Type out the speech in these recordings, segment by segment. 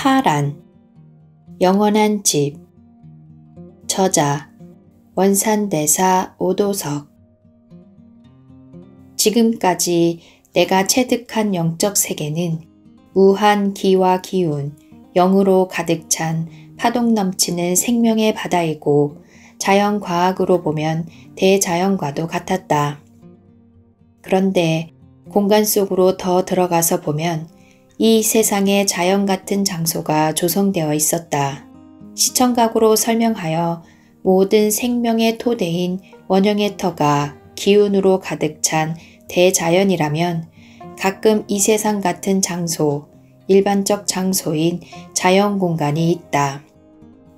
파란 영원한 집. 저자 원산대사 오도석. 지금까지 내가 체득한 영적 세계는 무한 기와 기운, 영으로 가득 찬 파동 넘치는 생명의 바다이고 자연과학으로 보면 대자연과도 같았다. 그런데 공간 속으로 더 들어가서 보면 이 세상에 자연 같은 장소가 조성되어 있었다. 시청각으로 설명하여 모든 생명의 토대인 원형의 터가 기운으로 가득 찬 대자연이라면 가끔 이 세상 같은 장소, 일반적 장소인 자연 공간이 있다.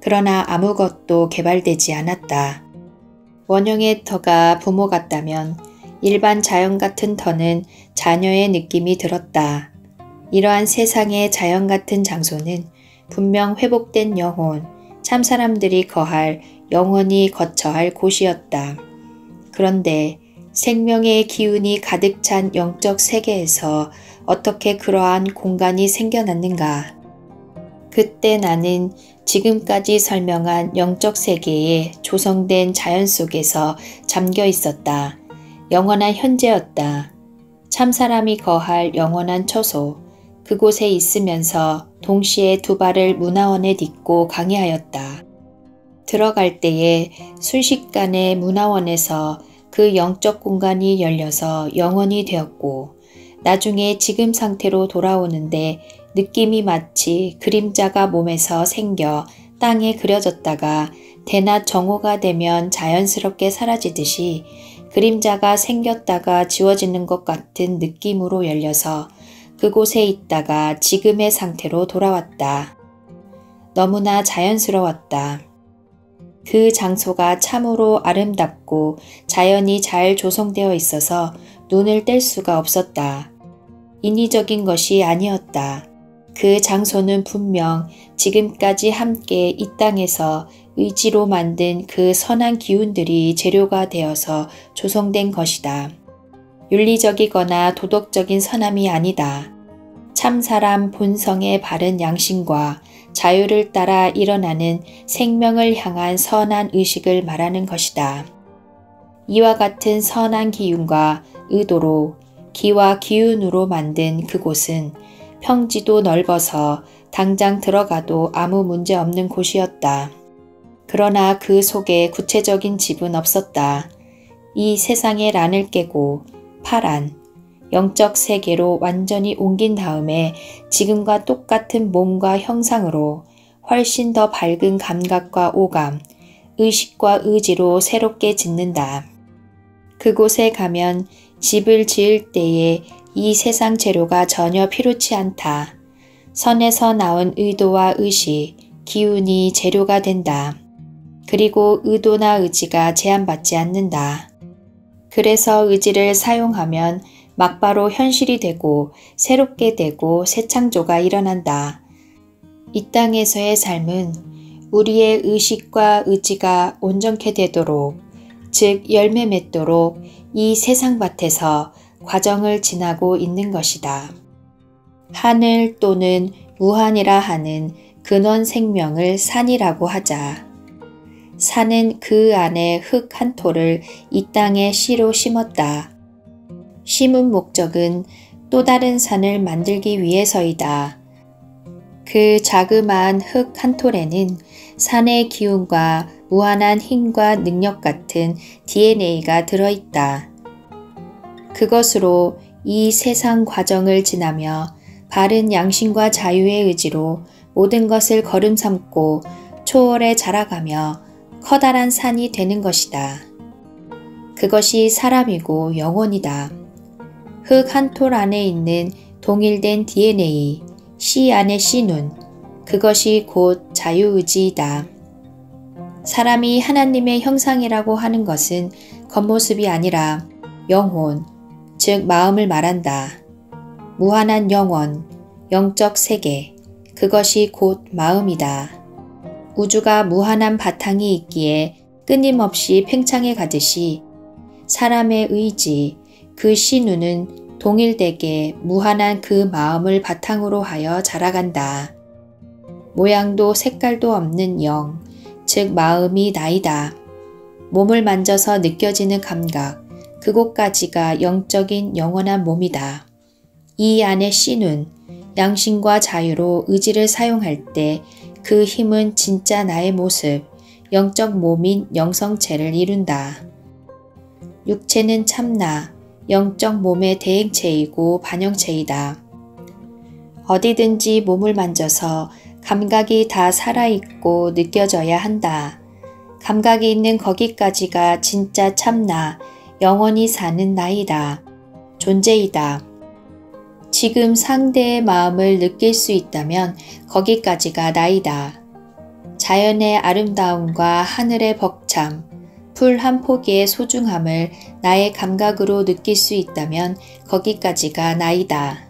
그러나 아무것도 개발되지 않았다. 원형의 터가 부모 같다면 일반 자연 같은 터는 자녀의 느낌이 들었다. 이러한 세상의 자연 같은 장소는 분명 회복된 영혼, 참 사람들이 거할 영원히 거처 할 곳이었다. 그런데 생명의 기운이 가득 찬 영적 세계에서 어떻게 그러한 공간이 생겨났는가? 그때 나는 지금까지 설명한 영적 세계에 조성된 자연 속에서 잠겨 있었다. 영원한 현재였다. 참 사람이 거할 영원한 처소. 그곳에 있으면서 동시에 두 발을 문화원에 딛고 강의하였다. 들어갈 때에 순식간에 문화원에서 그 영적 공간이 열려서 영원이 되었고 나중에 지금 상태로 돌아오는데 느낌이 마치 그림자가 몸에서 생겨 땅에 그려졌다가 대낮 정오가 되면 자연스럽게 사라지듯이 그림자가 생겼다가 지워지는 것 같은 느낌으로 열려서 그곳에 있다가 지금의 상태로 돌아왔다. 너무나 자연스러웠다. 그 장소가 참으로 아름답고 자연이 잘 조성되어 있어서 눈을 뗄 수가 없었다. 인위적인 것이 아니었다. 그 장소는 분명 지금까지 함께 이 땅에서 의지로 만든 그 선한 기운들이 재료가 되어서 조성된 것이다. 윤리적이거나 도덕적인 선함이 아니다. 참 사람 본성의 바른 양심과 자유를 따라 일어나는 생명을 향한 선한 의식을 말하는 것이다. 이와 같은 선한 기운과 의도로 기와 기운으로 만든 그곳은 평지도 넓어서 당장 들어가도 아무 문제 없는 곳이었다. 그러나 그 속에 구체적인 집은 없었다. 이 세상의 란을 깨고 파란 영적 세계로 완전히 옮긴 다음에 지금과 똑같은 몸과 형상으로 훨씬 더 밝은 감각과 오감, 의식과 의지로 새롭게 짓는다. 그곳에 가면 집을 지을 때에 이 세상 재료가 전혀 필요치 않다. 선에서 나온 의도와 의식, 기운이 재료가 된다. 그리고 의도나 의지가 제한받지 않는다. 그래서 의지를 사용하면 막바로 현실이 되고 새롭게 되고 새 창조가 일어난다. 이 땅에서의 삶은 우리의 의식과 의지가 온전케 되도록, 즉 열매 맺도록 이 세상밭에서 과정을 지나고 있는 것이다. 하늘 또는 무한이라 하는 근원 생명을 산이라고 하자. 산은 그 안에 흙 한 톨을 이 땅에 씨로 심었다. 심은 목적은 또 다른 산을 만들기 위해서이다. 그 자그마한 흙 한 톨에는 산의 기운과 무한한 힘과 능력 같은 DNA가 들어있다. 그것으로 이 세상 과정을 지나며 바른 양심과 자유의 의지로 모든 것을 걸음 삼고 초월해 자라가며 커다란 산이 되는 것이다. 그것이 사람이고 영혼이다. 흙 한 톨 안에 있는 동일된 DNA, 씨 안의 씨눈, 그것이 곧 자유의지이다. 사람이 하나님의 형상이라고 하는 것은 겉모습이 아니라 영혼, 즉 마음을 말한다. 무한한 영원, 영적 세계, 그것이 곧 마음이다. 우주가 무한한 바탕이 있기에 끊임없이 팽창해 가듯이 사람의 의지, 그 씨눈은 동일되게 무한한 그 마음을 바탕으로 하여 자라간다. 모양도 색깔도 없는 영, 즉 마음이 나이다. 몸을 만져서 느껴지는 감각, 그곳까지가 영적인 영원한 몸이다. 이 안의 씨는 양심과 자유로 의지를 사용할 때 그 힘은 진짜 나의 모습, 영적 몸인 영성체를 이룬다. 육체는 참나, 영적 몸의 대행체이고 반영체이다. 어디든지 몸을 만져서 감각이 다 살아있고 느껴져야 한다. 감각이 있는 거기까지가 진짜 참나, 영원히 사는 나이다. 존재이다. 지금 상대의 마음을 느낄 수 있다면 거기까지가 나이다. 자연의 아름다움과 하늘의 벅참, 풀 한 포기의 소중함을 나의 감각으로 느낄 수 있다면 거기까지가 나이다.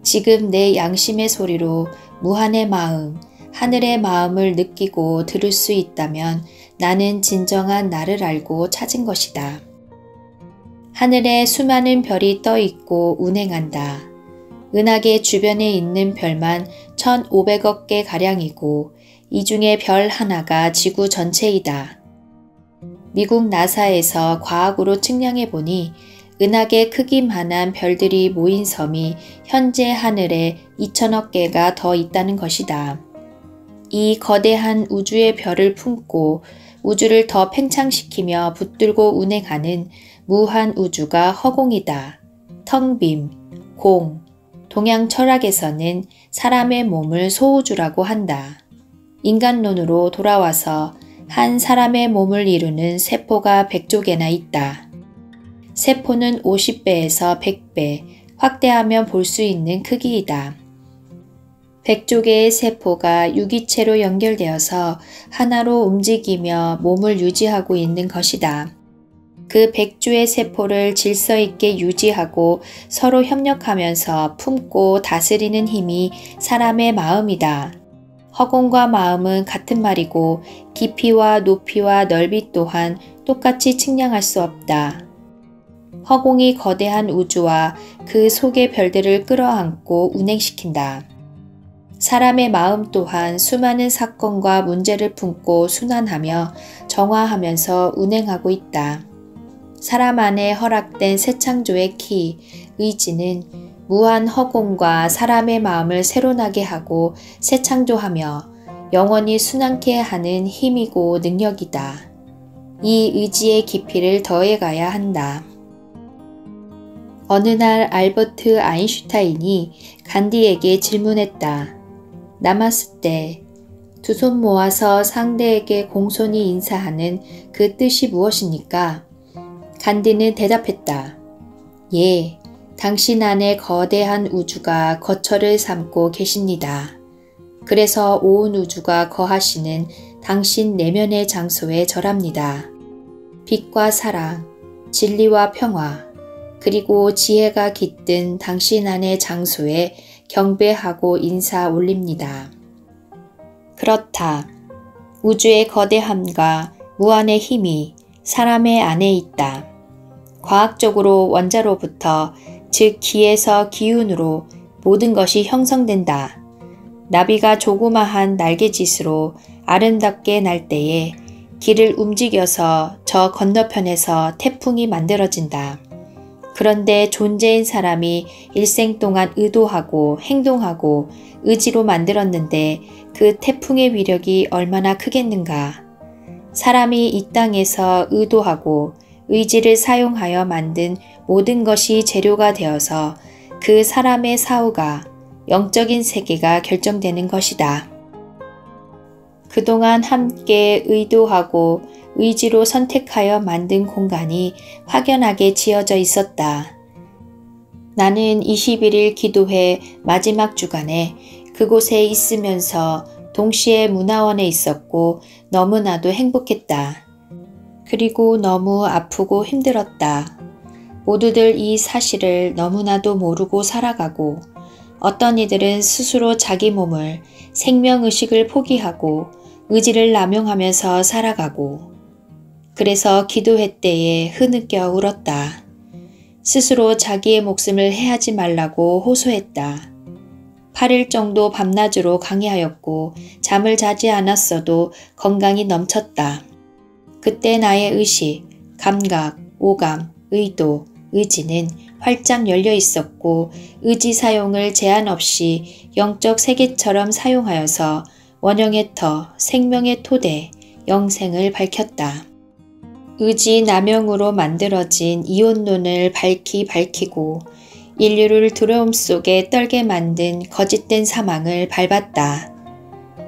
지금 내 양심의 소리로 무한의 마음, 하늘의 마음을 느끼고 들을 수 있다면 나는 진정한 나를 알고 찾은 것이다. 하늘에 수많은 별이 떠 있고 운행한다. 은하계 주변에 있는 별만 1,500억 개 가량이고 이 중에 별 하나가 지구 전체이다. 미국 나사에서 과학으로 측량해 보니 은하계 크기만한 별들이 모인 섬이 현재 하늘에 2천억 개가 더 있다는 것이다. 이 거대한 우주의 별을 품고 우주를 더 팽창시키며 붙들고 운행하는 무한 우주가 허공이다. 텅빔, 공, 동양 철학에서는 사람의 몸을 소우주라고 한다. 인간론으로 돌아와서 한 사람의 몸을 이루는 세포가 100조 개나 있다. 세포는 50배에서 100배, 확대하면 볼 수 있는 크기이다. 100조 개의 세포가 유기체로 연결되어서 하나로 움직이며 몸을 유지하고 있는 것이다. 그 100조의 세포를 질서 있게 유지하고 서로 협력하면서 품고 다스리는 힘이 사람의 마음이다. 허공과 마음은 같은 말이고 깊이와 높이와 넓이 또한 똑같이 측량할 수 없다. 허공이 거대한 우주와 그 속의 별들을 끌어안고 운행시킨다. 사람의 마음 또한 수많은 사건과 문제를 품고 순환하며 정화하면서 운행하고 있다. 사람 안에 허락된 새 창조의 키, 의지는 무한 허공과 사람의 마음을 새로 나게 하고 새 창조하며 영원히 순환케 하는 힘이고 능력이다. 이 의지의 깊이를 더해가야 한다. 어느 날 알버트 아인슈타인이 간디에게 질문했다. 나마스테, 두 손 모아서 상대에게 공손히 인사하는 그 뜻이 무엇입니까? 간디는 대답했다. 예, 당신 안에 거대한 우주가 거처를 삼고 계십니다. 그래서 온 우주가 거하시는 당신 내면의 장소에 절합니다. 빛과 사랑, 진리와 평화, 그리고 지혜가 깃든 당신 안의 장소에 경배하고 인사 올립니다. 그렇다. 우주의 거대함과 무한의 힘이 사람의 안에 있다. 과학적으로 원자로부터, 즉 기에서 기운으로 모든 것이 형성된다. 나비가 조그마한 날개짓으로 아름답게 날 때에 기를 움직여서 저 건너편에서 태풍이 만들어진다. 그런데 존재인 사람이 일생 동안 의도하고 행동하고 의지로 만들었는데 그 태풍의 위력이 얼마나 크겠는가. 사람이 이 땅에서 의도하고 의지를 사용하여 만든 모든 것이 재료가 되어서 그 사람의 사후가 영적인 세계가 결정되는 것이다. 그동안 함께 의도하고 의지로 선택하여 만든 공간이 확연하게 지어져 있었다. 나는 21일 기도회 마지막 주간에 그곳에 있으면서 동시에 문화원에 있었고 너무나도 행복했다. 그리고 너무 아프고 힘들었다. 모두들 이 사실을 너무나도 모르고 살아가고 어떤 이들은 스스로 자기 몸을 생명의식을 포기하고 의지를 남용하면서 살아가고 그래서 기도회 때에 흐느껴 울었다. 스스로 자기의 목숨을 해하지 말라고 호소했다. 8일 정도 밤낮으로 강의하였고 잠을 자지 않았어도 건강이 넘쳤다. 그때 나의 의식, 감각, 오감, 의도, 의지는 활짝 열려 있었고 의지 사용을 제한 없이 영적 세계처럼 사용하여서 원형의 터, 생명의 토대, 영생을 밝혔다. 의지 남용으로 만들어진 이혼론을 밝히고 인류를 두려움 속에 떨게 만든 거짓된 사망을 밟았다.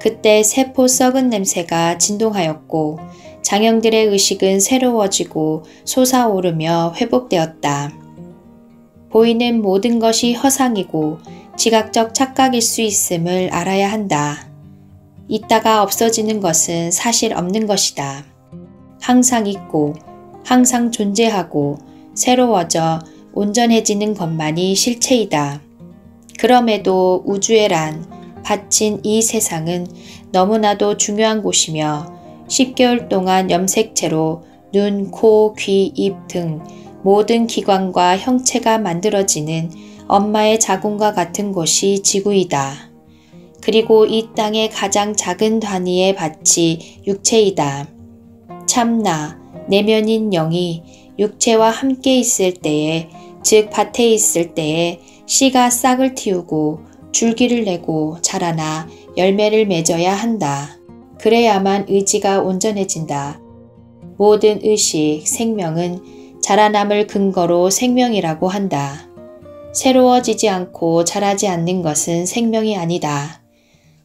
그때 세포 썩은 냄새가 진동하였고 장형들의 의식은 새로워지고 솟아오르며 회복되었다. 보이는 모든 것이 허상이고 지각적 착각일 수 있음을 알아야 한다. 있다가 없어지는 것은 사실 없는 것이다. 항상 있고 항상 존재하고 새로워져 온전해지는 것만이 실체이다. 그럼에도 우주에란 바친 이 세상은 너무나도 중요한 곳이며 10개월 동안 염색체로 눈, 코, 귀, 입 등 모든 기관과 형체가 만들어지는 엄마의 자궁과 같은 곳이 지구이다. 그리고 이 땅의 가장 작은 단위의 밭이 육체이다. 참나, 내면인 영이 육체와 함께 있을 때에, 즉 밭에 있을 때에 씨가 싹을 틔우고 줄기를 내고 자라나 열매를 맺어야 한다. 그래야만 의지가 온전해진다. 모든 의식, 생명은 자라남을 근거로 생명이라고 한다. 새로워지지 않고 자라지 않는 것은 생명이 아니다.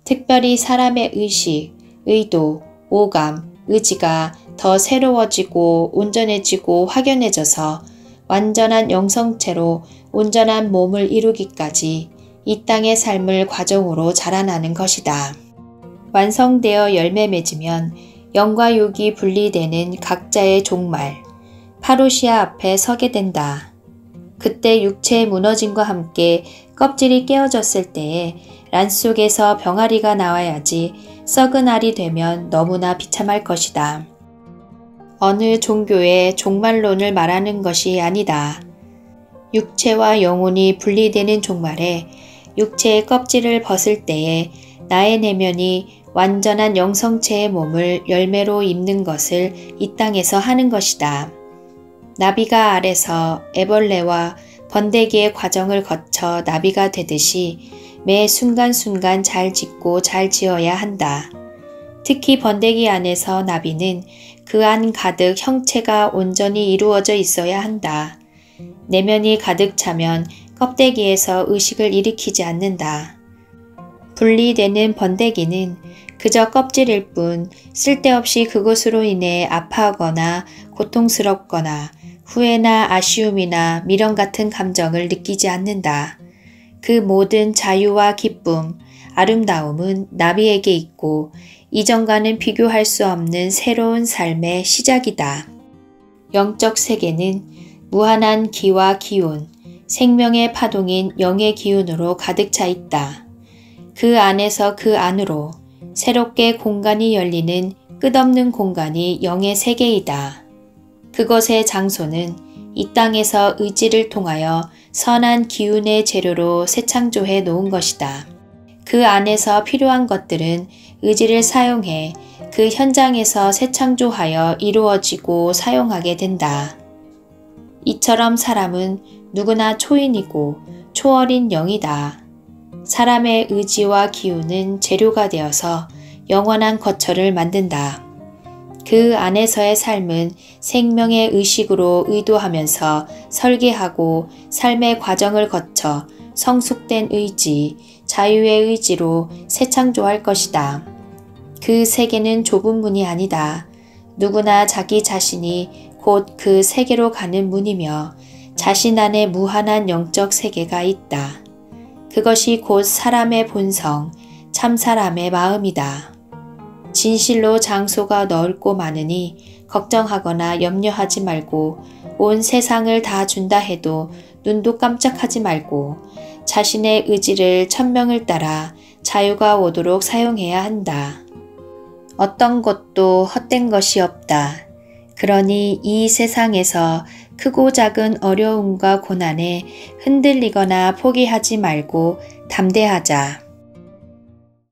특별히 사람의 의식, 의도, 오감, 의지가 더 새로워지고 온전해지고 확연해져서 완전한 영성체로 온전한 몸을 이루기까지 이 땅의 삶을 과정으로 자라나는 것이다. 완성되어 열매 맺으면 영과 육이 분리되는 각자의 종말, 파루시아 앞에 서게 된다. 그때 육체의 무너짐과 함께 껍질이 깨어졌을 때에 란 속에서 병아리가 나와야지 썩은 알이 되면 너무나 비참할 것이다. 어느 종교의 종말론을 말하는 것이 아니다. 육체와 영혼이 분리되는 종말에 육체의 껍질을 벗을 때에 나의 내면이 완전한 영성체의 몸을 열매로 입는 것을 이 땅에서 하는 것이다. 나비가 알에서 애벌레와 번데기의 과정을 거쳐 나비가 되듯이 매 순간순간 잘 짓고 잘 지어야 한다. 특히 번데기 안에서 나비는 그 안 가득 형체가 온전히 이루어져 있어야 한다. 내면이 가득 차면 껍데기에서 의식을 일으키지 않는다. 분리되는 번데기는 그저 껍질일 뿐 쓸데없이 그것으로 인해 아파하거나 고통스럽거나 후회나 아쉬움이나 미련 같은 감정을 느끼지 않는다. 그 모든 자유와 기쁨, 아름다움은 나비에게 있고 이전과는 비교할 수 없는 새로운 삶의 시작이다. 영적 세계는 무한한 기와 기운, 생명의 파동인 영의 기운으로 가득 차 있다. 그 안에서 그 안으로 새롭게 공간이 열리는 끝없는 공간이 영의 세계이다. 그것의 장소는 이 땅에서 의지를 통하여 선한 기운의 재료로 새창조해 놓은 것이다. 그 안에서 필요한 것들은 의지를 사용해 그 현장에서 새창조하여 이루어지고 사용하게 된다. 이처럼 사람은 누구나 초인이고 초월인 영이다. 사람의 의지와 기운은 재료가 되어서 영원한 거처를 만든다. 그 안에서의 삶은 생명의 의식으로 의도하면서 설계하고 삶의 과정을 거쳐 성숙된 의지, 자유의 의지로 새창조할 것이다. 그 세계는 좁은 문이 아니다. 누구나 자기 자신이 곧 그 세계로 가는 문이며 자신 안에 무한한 영적 세계가 있다. 그것이 곧 사람의 본성, 참 사람의 마음이다. 진실로 장소가 넓고 많으니 걱정하거나 염려하지 말고 온 세상을 다 준다 해도 눈도 깜짝하지 말고 자신의 의지를 천명을 따라 자유가 오도록 사용해야 한다. 어떤 것도 헛된 것이 없다. 그러니 이 세상에서 크고 작은 어려움과 고난에 흔들리거나 포기하지 말고 담대하자.